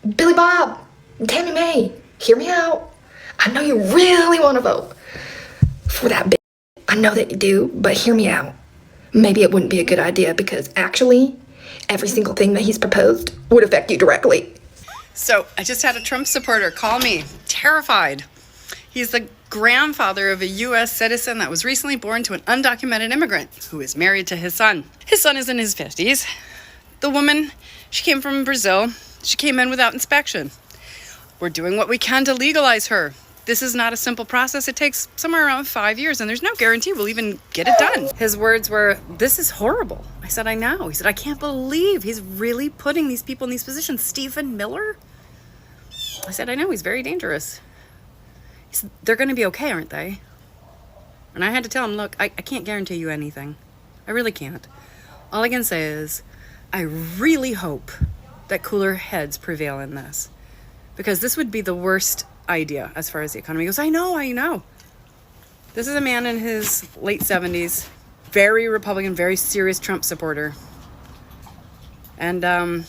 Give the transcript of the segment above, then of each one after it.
Billy Bob, Tammy May, hear me out. I know you really want to vote for that bitch. I know that you do, but hear me out. Maybe it wouldn't be a good idea because actually, every single thing that he's proposed would affect you directly. So I just had a Trump supporter call me, terrified. He's the grandfather of a U.S. citizen that was recently born to an undocumented immigrant who is married to his son. His son is in his 50s. The woman, she came from Brazil. She came in without inspection. We're doing what we can to legalize her. This is not a simple process. It takes somewhere around 5 years, and there's no guarantee we'll even get it done. His words were, "This is horrible." I said, "I know." He said, "I can't believe he's really putting these people in these positions." Stephen Miller? I said, "I know, he's very dangerous." He said, "They're going to be okay, aren't they?" And I had to tell him, "Look, I can't guarantee you anything. I really can't. All I can say is, I really hope that cooler heads prevail in this, because this would be the worst idea as far as the economy goes." I know. This is a man in his late 70s, very Republican, very serious Trump supporter. And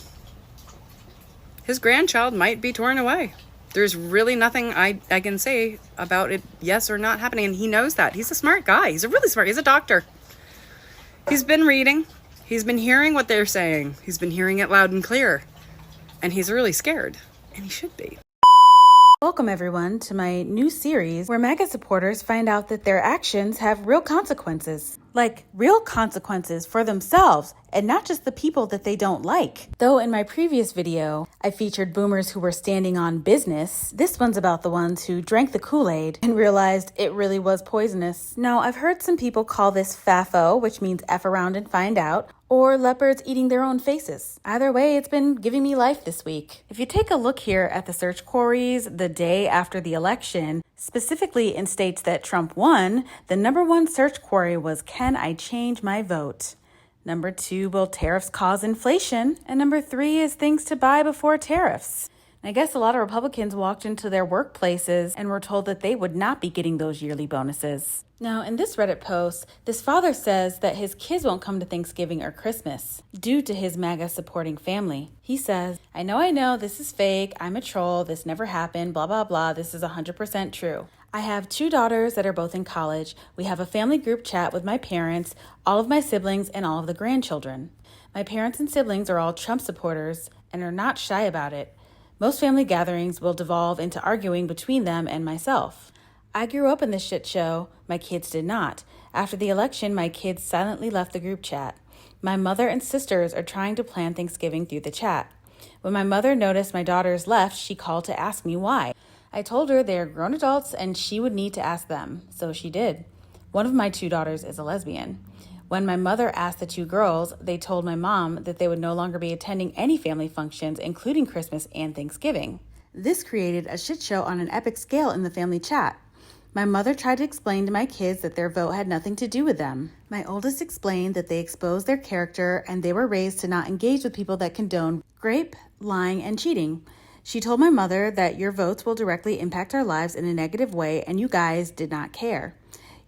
his grandchild might be torn away. There's really nothing I can say about it, yes or not happening. And he knows that. He's a smart guy. He's a doctor. He's been reading. He's been hearing what they're saying. He's been hearing it loud and clear. And he's really scared. And he should be. Welcome everyone to my new series where MAGA supporters find out that their actions have real consequences. Like real consequences for themselves and not just the people that they don't like. Though in my previous video, I featured boomers who were standing on business, this one's about the ones who drank the Kool-Aid and realized it really was poisonous. Now, I've heard some people call this FAFO, which means F around and find out, or leopards eating their own faces. Either way, it's been giving me life this week. If you take a look here at the search queries the day after the election, specifically in states that Trump won, the number one search query was, "Can I change my vote?" Number 2, will tariffs cause inflation? And number 3 is things to buy before tariffs. I guess a lot of Republicans walked into their workplaces and were told that they would not be getting those yearly bonuses. Now, in this Reddit post, this father says that his kids won't come to Thanksgiving or Christmas due to his MAGA supporting family. He says, I know, this is fake, I'm a troll, this never happened, blah, blah, blah, this is 100% true. I have 2 daughters that are both in college. We have a family group chat with my parents, all of my siblings, and all of the grandchildren. My parents and siblings are all Trump supporters and are not shy about it. Most family gatherings will devolve into arguing between them and myself. I grew up in this shit show. My kids did not. After the election, my kids silently left the group chat. My mother and sisters are trying to plan Thanksgiving through the chat. When my mother noticed my daughters left, she called to ask me why. I told her they are grown adults and she would need to ask them, so she did. One of my 2 daughters is a lesbian. When my mother asked the 2 girls, they told my mom that they would no longer be attending any family functions, including Christmas and Thanksgiving. This created a shit show on an epic scale in the family chat. My mother tried to explain to my kids that their vote had nothing to do with them. My oldest explained that they exposed their character and they were raised to not engage with people that condone rape, lying, and cheating. She told my mother that your votes will directly impact our lives in a negative way and you guys did not care.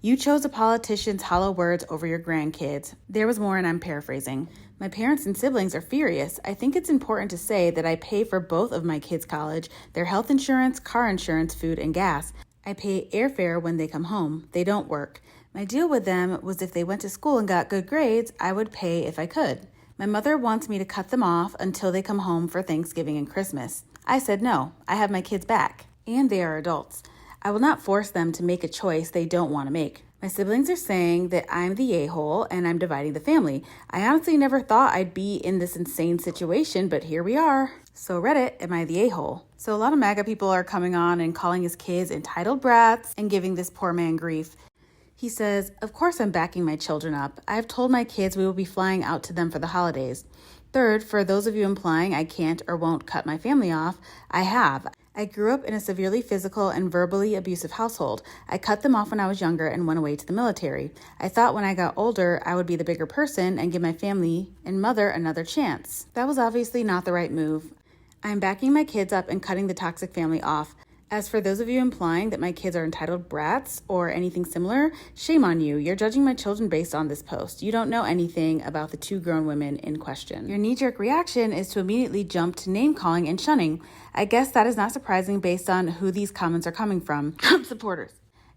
You chose a politician's hollow words over your grandkids. There was more and I'm paraphrasing. My parents and siblings are furious. I think it's important to say that I pay for both of my kids' college, their health insurance, car insurance, food, and gas. I pay airfare when they come home. They don't work. My deal with them was if they went to school and got good grades, I would pay if I could. My mother wants me to cut them off until they come home for Thanksgiving and Christmas. I said no, I have my kids back, and they are adults. I will not force them to make a choice they don't want to make. My siblings are saying that I'm the a-hole and I'm dividing the family. I honestly never thought I'd be in this insane situation, but here we are. So Reddit, am I the a-hole? So a lot of MAGA people are coming on and calling his kids entitled brats and giving this poor man grief. He says, of course I'm backing my children up. I have told my kids we will be flying out to them for the holidays. Third, for those of you implying I can't or won't cut my family off, I have. I grew up in a severely physical and verbally abusive household. I cut them off when I was younger and went away to the military. I thought when I got older, I would be the bigger person and give my family and mother another chance. That was obviously not the right move. I am backing my kids up and cutting the toxic family off. As for those of you implying that my kids are entitled brats or anything similar, shame on you. You're judging my children based on this post. You don't know anything about the 2 grown women in question. Your knee-jerk reaction is to immediately jump to name-calling and shunning. I guess that is not surprising based on who these comments are coming from. Trump supporters.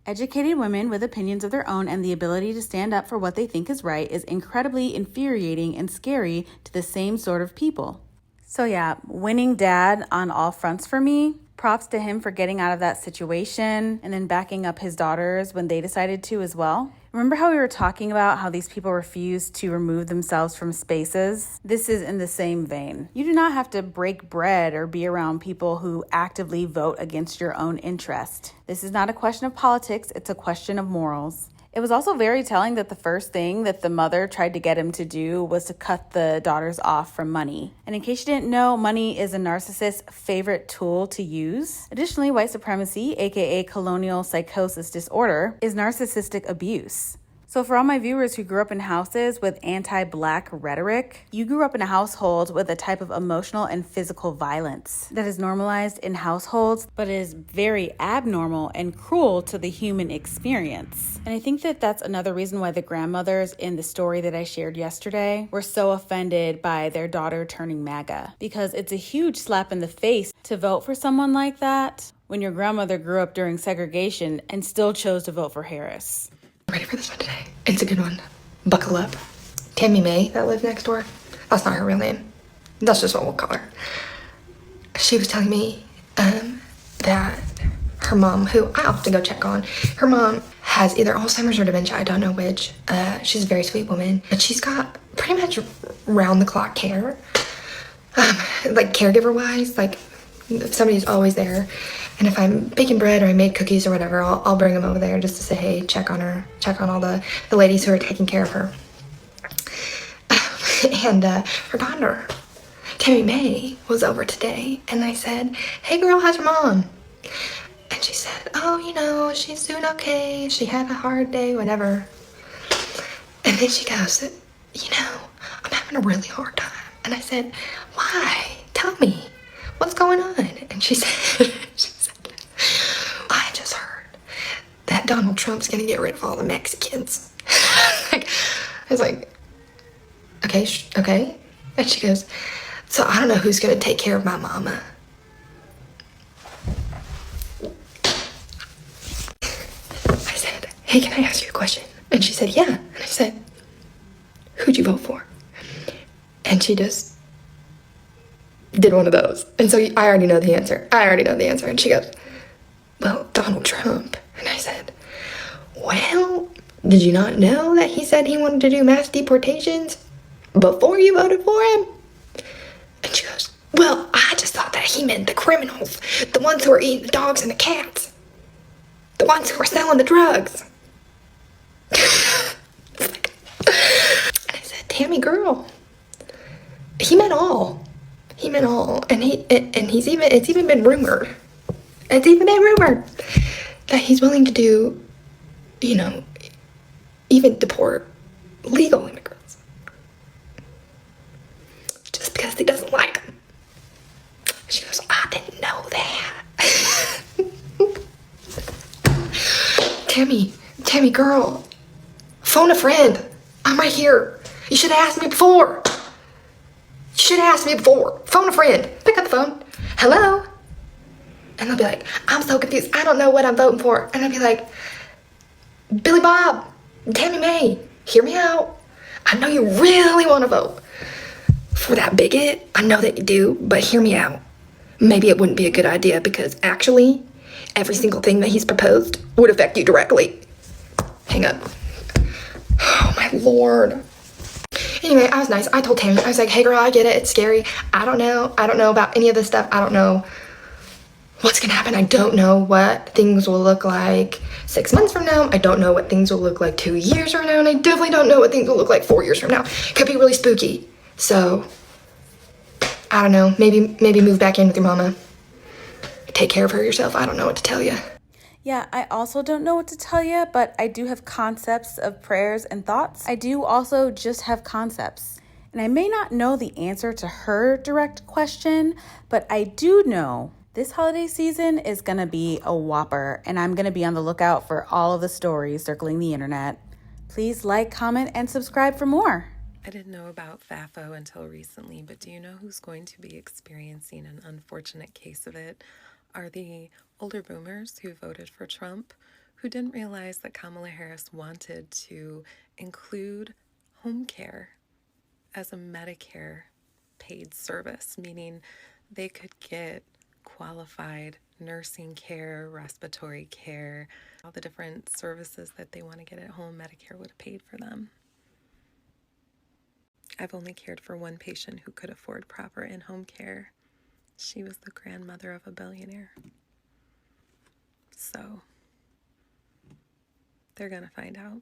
Educated women with opinions of their own and the ability to stand up for what they think is right is incredibly infuriating and scary to the same sort of people. So yeah, winning dad on all fronts for me. Props to him for getting out of that situation and then backing up his daughters when they decided to as well. Remember how we were talking about how these people refuse to remove themselves from spaces? This is in the same vein. You do not have to break bread or be around people who actively vote against your own interest. This is not a question of politics, it's a question of morals. It was also very telling that the first thing that the mother tried to get him to do was to cut the daughters off from money. And in case you didn't know, money is a narcissist's favorite tool to use. Additionally, white supremacy, aka colonial psychosis disorder, is narcissistic abuse. So for all my viewers who grew up in houses with anti-Black rhetoric, you grew up in a household with a type of emotional and physical violence that is normalized in households, but is very abnormal and cruel to the human experience. And I think that that's another reason why the grandmothers in the story that I shared yesterday were so offended by their daughter turning MAGA, because it's a huge slap in the face to vote for someone like that when your grandmother grew up during segregation and still chose to vote for Harris. Ready for this one today? It's a good one. Buckle up. Tammy May, that lived next door. That's not her real name. That's just what we'll call her. She was telling me that her mom, who I often go check on, her mom has either Alzheimer's or dementia. I don't know which. She's a very sweet woman, but she's got pretty much round-the-clock care. Like caregiver-wise, like if somebody's always there. And if I'm baking bread or I made cookies or whatever, I'll bring them over there just to say, hey, check on her, check on all the ladies who are taking care of her. And her daughter, Tammy May, was over today. And I said, hey girl, how's your mom? And she said, oh, you know, she's doing okay. She had a hard day, whatever. And then she goes, you know, I'm having a really hard time. And I said, why? Tell me, what's going on? And she said, I just heard that Donald Trump's gonna get rid of all the Mexicans. I was like, okay, okay. And she goes, so I don't know who's gonna take care of my mama. I said, hey, can I ask you a question? And she said, yeah. And I said, who'd you vote for? And she just did one of those. And so I already know the answer. And she goes, well, Donald Trump. And I said, well, did you not know that he said he wanted to do mass deportations before you voted for him? And she goes, well, I just thought that he meant the criminals, the ones who are eating the dogs and the cats, the ones who are selling the drugs. And I said, Tammy girl, he meant all. And it's even been rumored that he's willing to do, you know, even deport legal immigrants just because he doesn't like them. She goes, I didn't know that. Tammy girl, phone a friend. I'm right here. You should have asked me before. Phone a friend. Pick up the phone. Hello? And they'll be like, I'm so confused. I don't know what I'm voting for. And I'll be like, Billy Bob, Tammy May, hear me out. I know you really want to vote for that bigot. I know that you do, but hear me out. Maybe it wouldn't be a good idea because actually, every single thing that he's proposed would affect you directly. Hang up. Oh my Lord. Anyway, I was nice. I told Tammy, I was like, hey girl, I get it. It's scary. I don't know about any of this stuff. I don't know what's gonna happen. I don't know what things will look like 6 months from now. I don't know what things will look like 2 years from now. And I definitely don't know what things will look like 4 years from now. Could be really spooky. So, I don't know. Maybe move back in with your mama. Take care of her yourself. I don't know what to tell you. Yeah, I also don't know what to tell you, but I do have concepts of prayers and thoughts. I do also just have concepts. And I may not know the answer to her direct question, but I do know This holiday season is going to be a whopper, and I'm going to be on the lookout for all of the stories circling the internet. Please like, comment, and subscribe for more. I didn't know about FAFO until recently, but do you know who's going to be experiencing an unfortunate case of it? Are the older boomers who voted for Trump, who didn't realize that Kamala Harris wanted to include home care as a Medicare paid service, meaning they could get qualified nursing care, respiratory care, all the different services that they want to get at home. Medicare would have paid for them. I've only cared for one patient who could afford proper in-home care. She was the grandmother of a billionaire. So they're gonna find out.